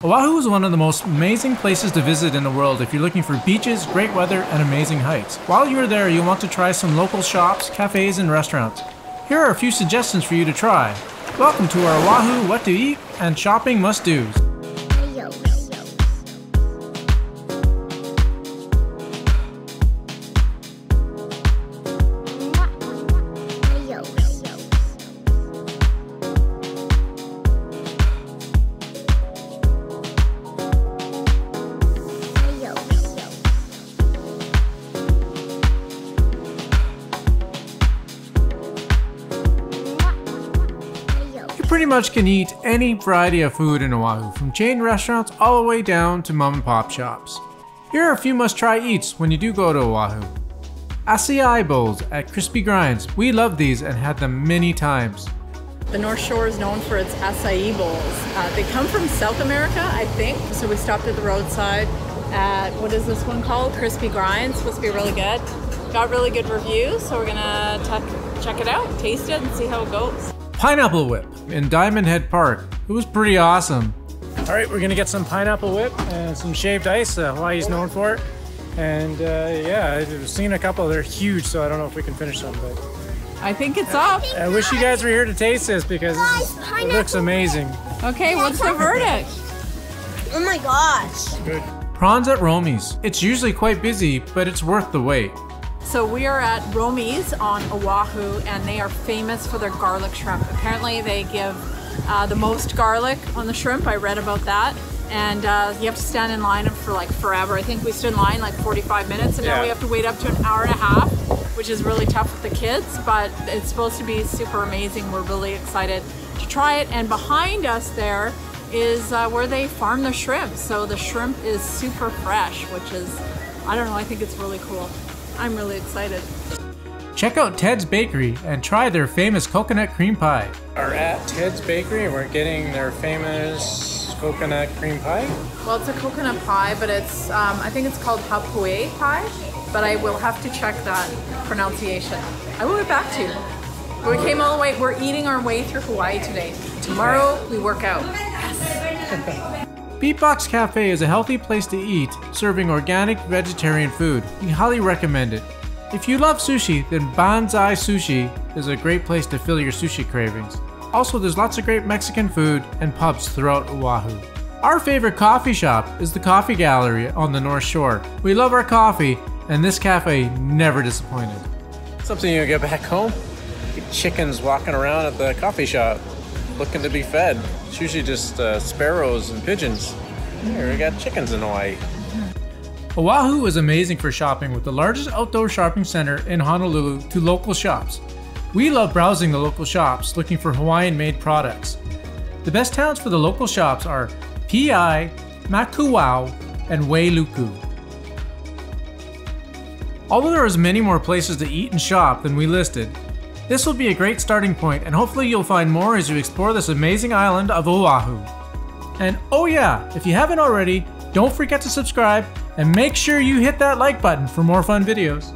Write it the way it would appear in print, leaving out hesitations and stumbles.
Oahu is one of the most amazing places to visit in the world if you're looking for beaches, great weather, and amazing hikes. While you're there, you'll want to try some local shops, cafes, and restaurants. Here are a few suggestions for you to try. Welcome to our Oahu What to Eat and Shopping Must-Dos. Pretty much can eat any variety of food in Oahu, from chain restaurants all the way down to mom and pop shops. Here are a few must-try eats when you do go to Oahu. Acai bowls at Crispy Grinds. We love these and had them many times. The North Shore is known for its acai bowls. They come from South America, I think. So we stopped at the roadside at, what is this one called? Crispy Grinds. Supposed to be really good. Got really good reviews, so we're gonna check it out, taste it, and see how it goes. Pineapple Whip in Diamond Head Park. It was pretty awesome. All right, we're gonna get some pineapple whip and some shaved ice. Hawaii's known for it. And yeah, I've seen a couple. They're huge, so I don't know if we can finish them. But I think it's up. I wish you guys were here to taste this because it looks amazing. Okay, what's the verdict? Oh my gosh. Good. Prawns at Romy's. It's usually quite busy, but it's worth the wait. So we are at Romy's on Oahu, and they are famous for their garlic shrimp. Apparently they give the most garlic on the shrimp. I read about that. And you have to stand in line for like forever. I think we stood in line like 45 minutes, and now we have to wait up to an hour and a half, which is really tough with the kids, but it's supposed to be super amazing. We're really excited to try it. And behind us there is where they farm the shrimp. So the shrimp is super fresh, which is, I don't know, I think it's really cool. I'm really excited. Check out Ted's Bakery and try their famous coconut cream pie. We're at Ted's Bakery and we're getting their famous coconut cream pie. Well, it's a coconut pie, but it's, I think it's called hapue pie, but I will have to check that pronunciation. I will get back to you. We came all the way, we're eating our way through Hawaii today. Tomorrow, we work out. Yes. Beatbox Cafe is a healthy place to eat, serving organic vegetarian food. We highly recommend it. If you love sushi, then Banzai Sushi is a great place to fill your sushi cravings. Also, there's lots of great Mexican food and pubs throughout Oahu. Our favorite coffee shop is the Coffee Gallery on the North Shore. We love our coffee, and this cafe never disappointed. Something you get back home? Get chickens walking around at the coffee shop, looking to be fed. It's usually just sparrows and pigeons. Here, we got chickens in Hawaii. Oahu is amazing for shopping, with the largest outdoor shopping center in Honolulu to local shops. We love browsing the local shops, looking for Hawaiian-made products. The best towns for the local shops are Piai, Makuau, and Wailuku. Although there is many more places to eat and shop than we listed, this will be a great starting point, and hopefully you'll find more as you explore this amazing island of Oahu. And oh yeah, if you haven't already, don't forget to subscribe and make sure you hit that like button for more fun videos.